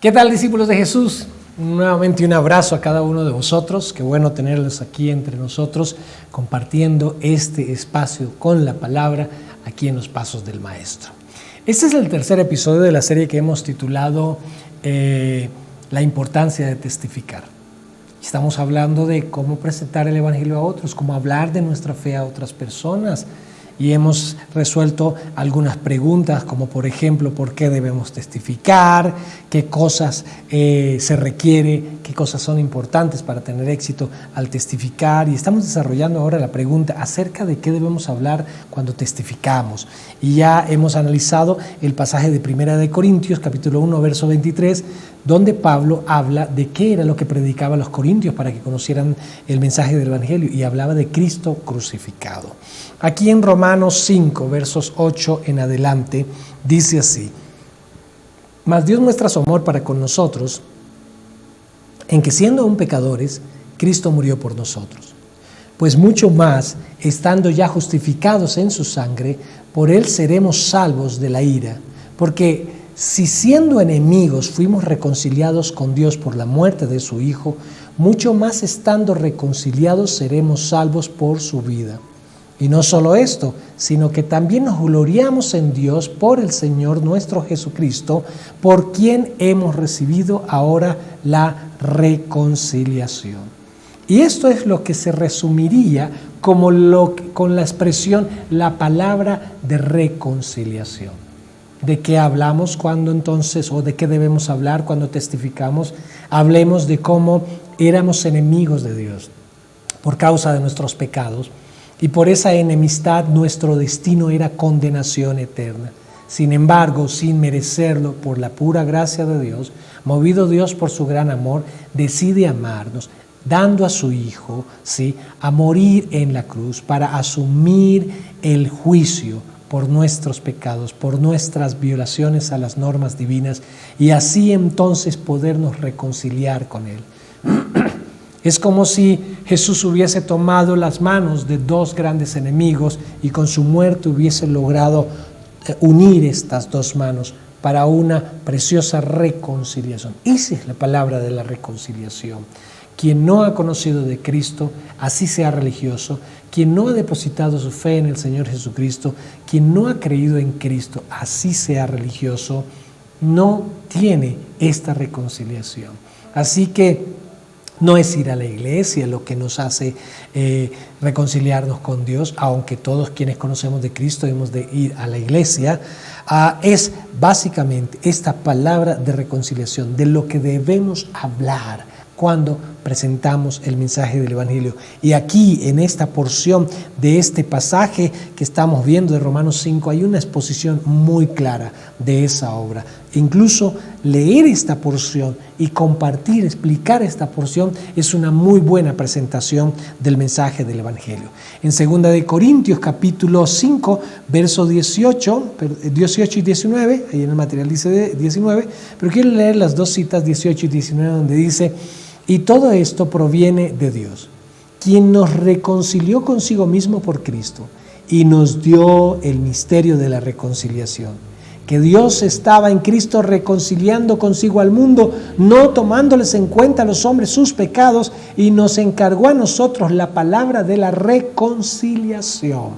¿Qué tal, discípulos de Jesús? Nuevamente un abrazo a cada uno de vosotros. Qué bueno tenerlos aquí entre nosotros compartiendo este espacio con la palabra aquí en los Pasos del Maestro. Este es el tercer episodio de la serie que hemos titulado La importancia de testificar. Estamos hablando de cómo presentar el Evangelio a otros, cómo hablar de nuestra fe a otras personas. Y hemos resuelto algunas preguntas, como por ejemplo, ¿por qué debemos testificar? ¿Qué cosas se requiere? ¿Qué cosas son importantes para tener éxito al testificar? Y estamos desarrollando ahora la pregunta acerca de qué debemos hablar cuando testificamos. Y ya hemos analizado el pasaje de Primera de Corintios, capítulo 1, verso 23, donde Pablo habla de qué era lo que predicaba a los corintios para que conocieran el mensaje del Evangelio, y hablaba de Cristo crucificado. Aquí en Romanos 5, versos 8 en adelante, dice así: Mas Dios muestra su amor para con nosotros, en que siendo aún pecadores, Cristo murió por nosotros. Pues mucho más, estando ya justificados en su sangre, por él seremos salvos de la ira. Porque si siendo enemigos fuimos reconciliados con Dios por la muerte de su Hijo, mucho más estando reconciliados seremos salvos por su vida. Y no solo esto, sino que también nos gloriamos en Dios por el Señor nuestro Jesucristo, por quien hemos recibido ahora la reconciliación. Y esto es lo que se resumiría como con la expresión la palabra de reconciliación. ¿De qué hablamos cuando entonces, o de qué debemos hablar cuando testificamos? Hablemos de cómo éramos enemigos de Dios por causa de nuestros pecados. Y por esa enemistad nuestro destino era condenación eterna. Sin embargo, sin merecerlo, por la pura gracia de Dios, movido Dios por su gran amor, decide amarnos, dando a su Hijo, ¿sí?, a morir en la cruz para asumir el juicio por nuestros pecados, por nuestras violaciones a las normas divinas, y así entonces podernos reconciliar con Él. Es como si Jesús hubiese tomado las manos de dos grandes enemigos y con su muerte hubiese logrado unir estas dos manos para una preciosa reconciliación. Esa es la palabra de la reconciliación. Quien no ha conocido de Cristo, así sea religioso, quien no ha depositado su fe en el Señor Jesucristo, quien no ha creído en Cristo, así sea religioso, no tiene esta reconciliación. Así que no es ir a la iglesia lo que nos hace reconciliarnos con Dios, aunque todos quienes conocemos de Cristo hemos de ir a la iglesia. Es básicamente esta palabra de reconciliación, de lo que debemos hablar cuando presentamos el mensaje del Evangelio. Y aquí, en esta porción de este pasaje que estamos viendo de Romanos 5, hay una exposición muy clara de esa obra. Incluso leer esta porción y compartir, explicar esta porción es una muy buena presentación del mensaje del Evangelio. En 2 de Corintios, capítulo 5, versos 18 y 19, ahí en el material dice 19, pero quiero leer las dos citas 18 y 19 donde dice: Y todo esto proviene de Dios, quien nos reconcilió consigo mismo por Cristo y nos dio el misterio de la reconciliación. Que Dios estaba en Cristo reconciliando consigo al mundo, no tomándoles en cuenta a los hombres sus pecados, y nos encargó a nosotros la palabra de la reconciliación.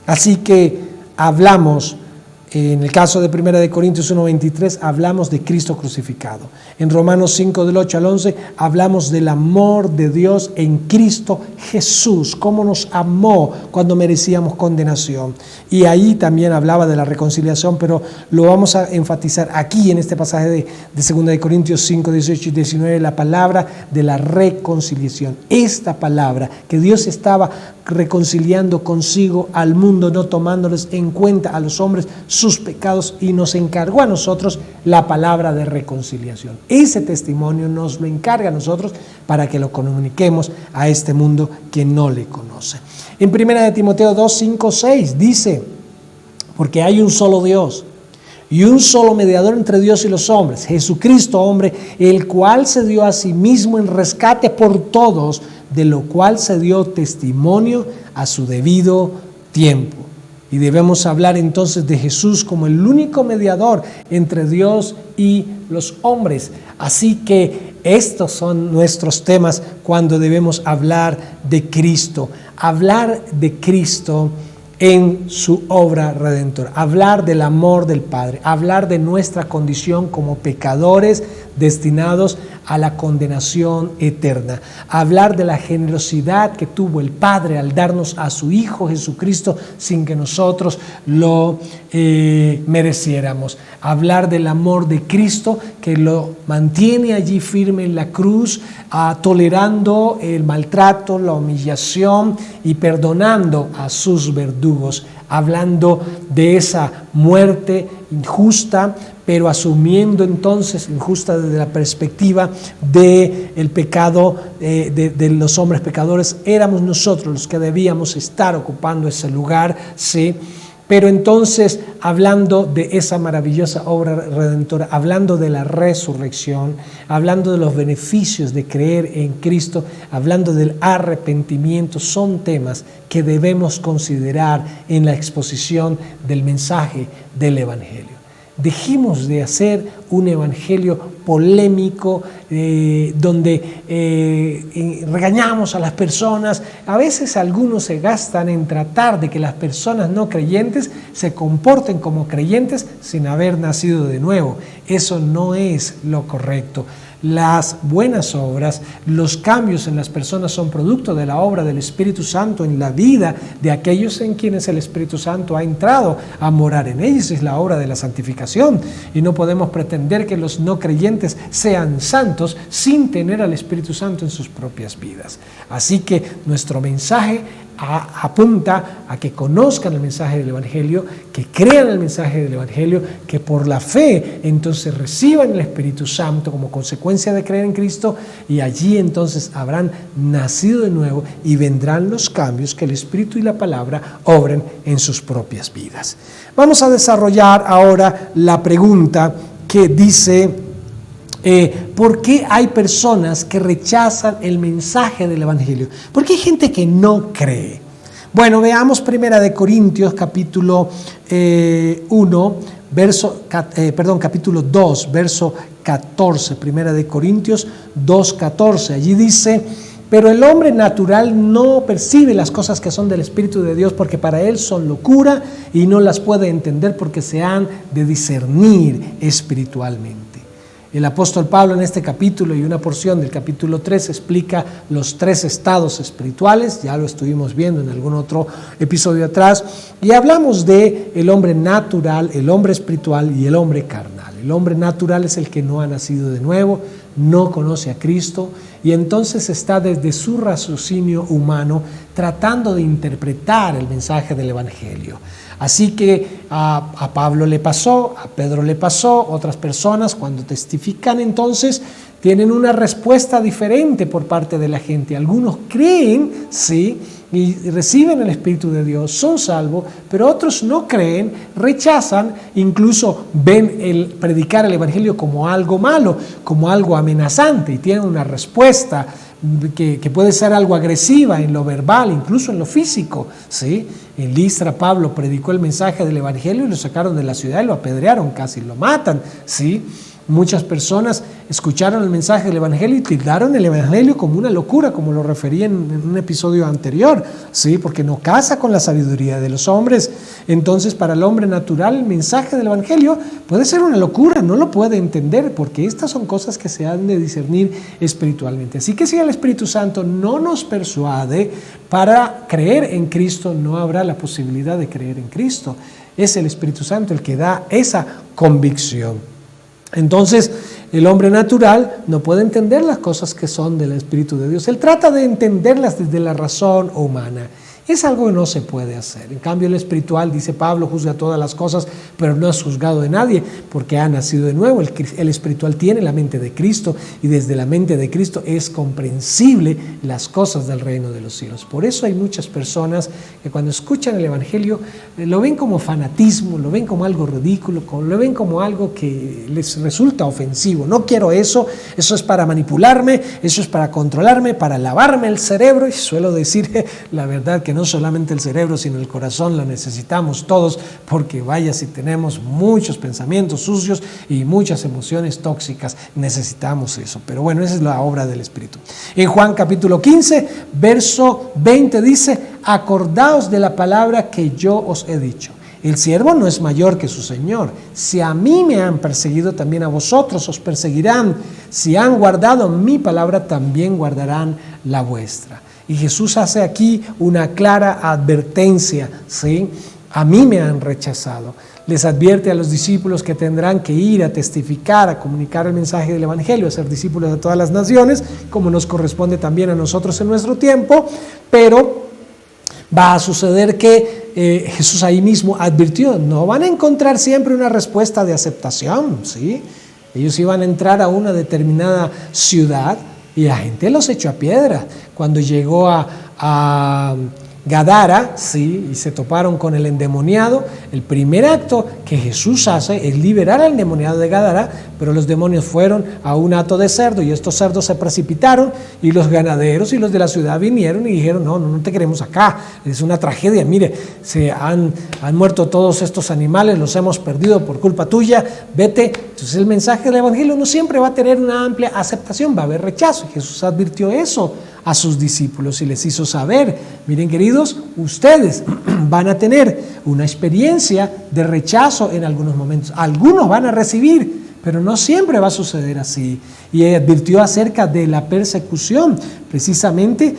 Así que hablamos. En el caso de 1 de Corintios 1:23 hablamos de Cristo crucificado. En Romanos 5 del 8 al 11 hablamos del amor de Dios en Cristo Jesús, cómo nos amó cuando merecíamos condenación. Y ahí también hablaba de la reconciliación, pero lo vamos a enfatizar aquí en este pasaje de 2 de Corintios 5, 18 y 19, la palabra de la reconciliación. Esta palabra que Dios estaba reconciliando consigo al mundo, no tomándoles en cuenta a los hombres sus pecados, y nos encargó a nosotros la palabra de reconciliación. Ese testimonio nos lo encarga a nosotros para que lo comuniquemos a este mundo que no le conoce. En 1 de Timoteo 2, 5, 6 dice: Porque hay un solo Dios y un solo mediador entre Dios y los hombres, Jesucristo hombre, el cual se dio a sí mismo en rescate por todos, de lo cual se dio testimonio a su debido tiempo. Y debemos hablar entonces de Jesús como el único mediador entre Dios y los hombres. Así que estos son nuestros temas cuando debemos hablar de Cristo. Hablar de Cristo en su obra redentora. Hablar del amor del Padre. Hablar de nuestra condición como pecadores destinados a la condenación eterna. Hablar de la generosidad que tuvo el Padre al darnos a su Hijo Jesucristo sin que nosotros lo mereciéramos. Hablar del amor de Cristo que lo mantiene allí firme en la cruz, tolerando el maltrato, la humillación y perdonando a sus verdugos. Hablando de esa muerte injusta, pero asumiendo entonces, injusta desde la perspectiva del pecado, de los hombres pecadores, éramos nosotros los que debíamos estar ocupando ese lugar, ¿sí? Pero entonces, hablando de esa maravillosa obra redentora, hablando de la resurrección, hablando de los beneficios de creer en Cristo, hablando del arrepentimiento, son temas que debemos considerar en la exposición del mensaje del Evangelio. Dejemos de hacer un evangelio polémico donde regañamos a las personas. A veces algunos se gastan en tratar de que las personas no creyentes se comporten como creyentes sin haber nacido de nuevo. Eso no es lo correcto. Las buenas obras, los cambios en las personas son producto de la obra del Espíritu Santo en la vida de aquellos en quienes el Espíritu Santo ha entrado a morar en ellos. Es la obra de la santificación y no podemos pretender que los no creyentes sean santos sin tener al Espíritu Santo en sus propias vidas. Así que nuestro mensaje apunta a que conozcan el mensaje del Evangelio, que crean el mensaje del Evangelio, que por la fe entonces reciban el Espíritu Santo como consecuencia de creer en Cristo, y allí entonces habrán nacido de nuevo y vendrán los cambios que el Espíritu y la palabra obren en sus propias vidas. Vamos a desarrollar ahora la pregunta que dice: ¿por qué hay personas que rechazan el mensaje del Evangelio? ¿Por qué hay gente que no cree? Bueno, veamos 1 Corintios capítulo 2, verso 14. 1 Corintios 2, 14. Allí dice: pero el hombre natural no percibe las cosas que son del Espíritu de Dios, porque para él son locura y no las puede entender porque se han de discernir espiritualmente. El apóstol Pablo en este capítulo y una porción del capítulo 3 explica los 3 estados espirituales. Ya lo estuvimos viendo en algún otro episodio atrás, y hablamos de el hombre natural, el hombre espiritual y el hombre carnal. El hombre natural es el que no ha nacido de nuevo, no conoce a Cristo, y entonces está desde su raciocinio humano tratando de interpretar el mensaje del Evangelio. Así que a Pablo le pasó, a Pedro le pasó, otras personas cuando testifican entonces tienen una respuesta diferente por parte de la gente. Algunos creen, sí, y reciben el Espíritu de Dios, son salvos, pero otros no creen, rechazan, incluso ven el predicar el Evangelio como algo malo, como algo amenazante, y tienen una respuesta que puede ser algo agresiva en lo verbal, incluso en lo físico, ¿sí? En Listra Pablo predicó el mensaje del Evangelio y lo sacaron de la ciudad y lo apedrearon, casi lo matan, ¿sí? Muchas personas escucharon el mensaje del Evangelio y tildaron el Evangelio como una locura, como lo referí en un episodio anterior, ¿sí? Porque no casa con la sabiduría de los hombres. Entonces, para el hombre natural, el mensaje del Evangelio puede ser una locura, no lo puede entender, porque estas son cosas que se han de discernir espiritualmente. Así que si el Espíritu Santo no nos persuade para creer en Cristo, no habrá la posibilidad de creer en Cristo. Es el Espíritu Santo el que da esa convicción. Entonces, el hombre natural no puede entender las cosas que son del Espíritu de Dios. Él trata de entenderlas desde la razón humana. Es algo que no se puede hacer. En cambio, el espiritual, dice Pablo, juzga todas las cosas, pero no es juzgado de nadie, porque ha nacido de nuevo. El espiritual tiene la mente de Cristo, y desde la mente de Cristo es comprensible las cosas del reino de los cielos. Por eso hay muchas personas que cuando escuchan el Evangelio lo ven como fanatismo, lo ven como algo ridículo, lo ven como algo que les resulta ofensivo. No quiero eso, eso es para manipularme, eso es para controlarme, para lavarme el cerebro, y suelo decir la verdad que no solamente el cerebro, sino el corazón, la necesitamos todos, porque vaya si tenemos muchos pensamientos sucios y muchas emociones tóxicas, necesitamos eso. Pero bueno, esa es la obra del Espíritu. En Juan capítulo 15, verso 20 dice: acordaos de la palabra que yo os he dicho. El siervo no es mayor que su Señor. Si a mí me han perseguido, también a vosotros os perseguirán. Si han guardado mi palabra, también guardarán la vuestra. Y Jesús hace aquí una clara advertencia, ¿sí? A mí me han rechazado. Les advierte a los discípulos que tendrán que ir a testificar, a comunicar el mensaje del Evangelio, a ser discípulos de todas las naciones, como nos corresponde también a nosotros en nuestro tiempo, pero va a suceder que Jesús ahí mismo advirtió, no van a encontrar siempre una respuesta de aceptación, ¿sí? Ellos iban a entrar a una determinada ciudad y la gente los echó a piedra. Cuando llegó a Gadara, sí, y se toparon con el endemoniado, el primer acto que Jesús hace es liberar al endemoniado de Gadara, pero los demonios fueron a un hato de cerdo y estos cerdos se precipitaron y los ganaderos y los de la ciudad vinieron y dijeron, no te queremos acá, es una tragedia, mire, se han muerto todos estos animales, los hemos perdido por culpa tuya, vete. Entonces el mensaje del Evangelio no siempre va a tener una amplia aceptación, va a haber rechazo. Jesús advirtió eso a sus discípulos y les hizo saber, miren queridos, ustedes van a tener una experiencia de rechazo en algunos momentos. Algunos van a recibir, pero no siempre va a suceder así. Y advirtió acerca de la persecución. Precisamente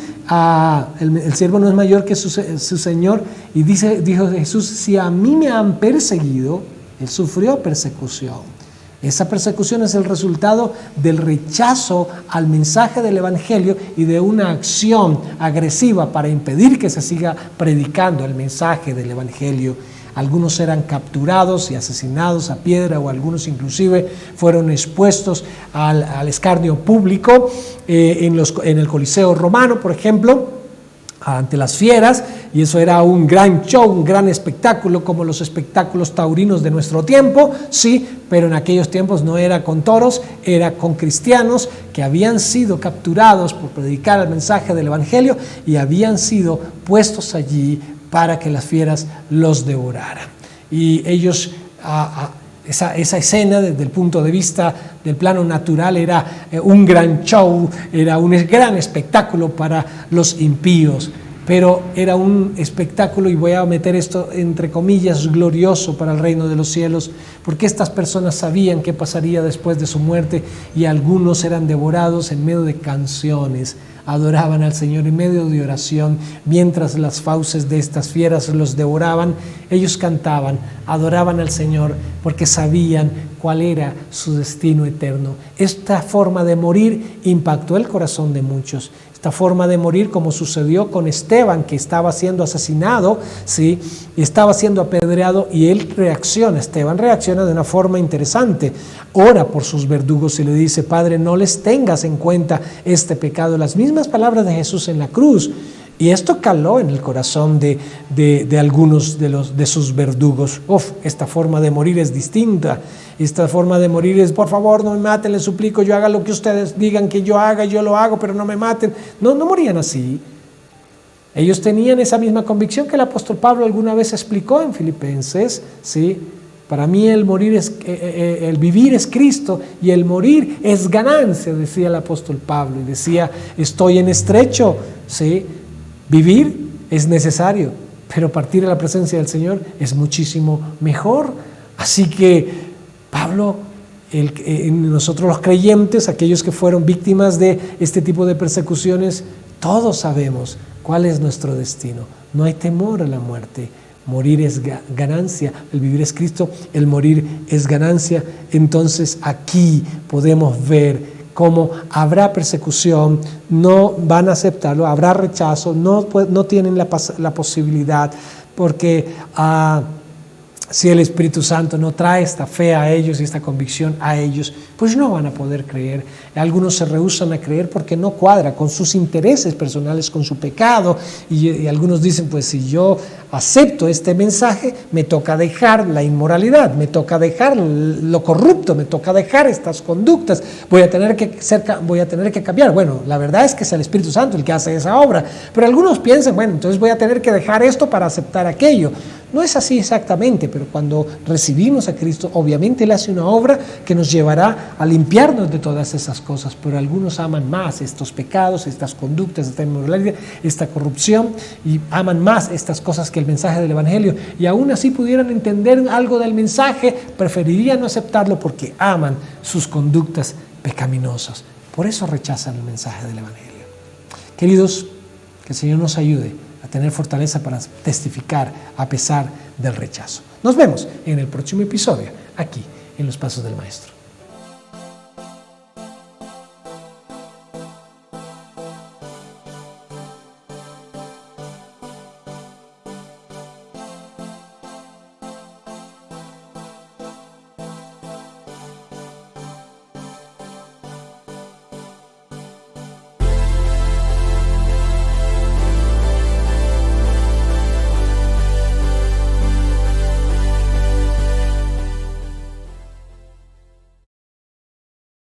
el siervo no es mayor que su Señor. Y dijo Jesús, si a mí me han perseguido, Él sufrió persecución. Esa persecución es el resultado del rechazo al mensaje del Evangelio y de una acción agresiva para impedir que se siga predicando el mensaje del Evangelio. Algunos eran capturados y asesinados a piedra, o algunos inclusive fueron expuestos al escarnio público en el Coliseo romano, por ejemplo, ante las fieras, y eso era un gran show, un gran espectáculo, como los espectáculos taurinos de nuestro tiempo, sí, pero en aquellos tiempos no era con toros, era con cristianos que habían sido capturados por predicar el mensaje del Evangelio y habían sido puestos allí para que las fieras los devoraran. Y ellos, esa escena desde el punto de vista del plano natural era un gran show, era un gran espectáculo para los impíos, pero era un espectáculo, y voy a meter esto entre comillas, glorioso para el reino de los cielos, porque estas personas sabían qué pasaría después de su muerte, y algunos eran devorados en medio de canciones, adoraban al Señor en medio de oración, mientras las fauces de estas fieras los devoraban, ellos cantaban, adoraban al Señor, porque sabían cuál era su destino eterno. Esta forma de morir impactó el corazón de muchos. Esta forma de morir, como sucedió con Esteban, que estaba siendo asesinado, ¿sí? Y estaba siendo apedreado, y él reacciona, Esteban reacciona de una forma interesante. Ora por sus verdugos y le dice, Padre, no les tengas en cuenta este pecado. Las mismas palabras de Jesús en la cruz. Y esto caló en el corazón de algunos de sus verdugos. Esta forma de morir es distinta. Esta forma de morir es, por favor, no me maten, les suplico, yo haga lo que ustedes digan que yo haga, yo lo hago, pero no me maten. No morían así. Ellos tenían esa misma convicción que el apóstol Pablo alguna vez explicó en Filipenses, ¿sí? Para mí el vivir es Cristo y el morir es ganancia, decía el apóstol Pablo. Y decía, estoy en estrecho, ¿sí? Vivir es necesario, pero partir a la presencia del Señor es muchísimo mejor. Así que Pablo, nosotros los creyentes, aquellos que fueron víctimas de este tipo de persecuciones, todos sabemos cuál es nuestro destino. No hay temor a la muerte. Morir es ganancia, el vivir es Cristo, el morir es ganancia. Entonces aquí podemos ver cómo habrá persecución, no van a aceptarlo, habrá rechazo, no tienen la posibilidad, porque Si el Espíritu Santo no trae esta fe a ellos y esta convicción a ellos, pues no van a poder creer. Algunos se rehúsan a creer porque no cuadra con sus intereses personales, con su pecado. Y algunos dicen, pues si yo acepto este mensaje, me toca dejar la inmoralidad, me toca dejar lo corrupto, me toca dejar estas conductas, voy a tener que cambiar. Bueno, la verdad es que es el Espíritu Santo el que hace esa obra. Pero algunos piensan, bueno, entonces voy a tener que dejar esto para aceptar aquello. No es así exactamente, pero cuando recibimos a Cristo, obviamente Él hace una obra que nos llevará a limpiarnos de todas esas cosas, pero algunos aman más estos pecados, estas conductas, esta inmoralidad, esta corrupción, y aman más estas cosas que el mensaje del Evangelio, y aún así pudieran entender algo del mensaje, preferirían no aceptarlo porque aman sus conductas pecaminosas. Por eso rechazan el mensaje del Evangelio. Queridos, que el Señor nos ayude a tener fortaleza para testificar a pesar del rechazo. Nos vemos en el próximo episodio, aquí en Los Pasos del Maestro.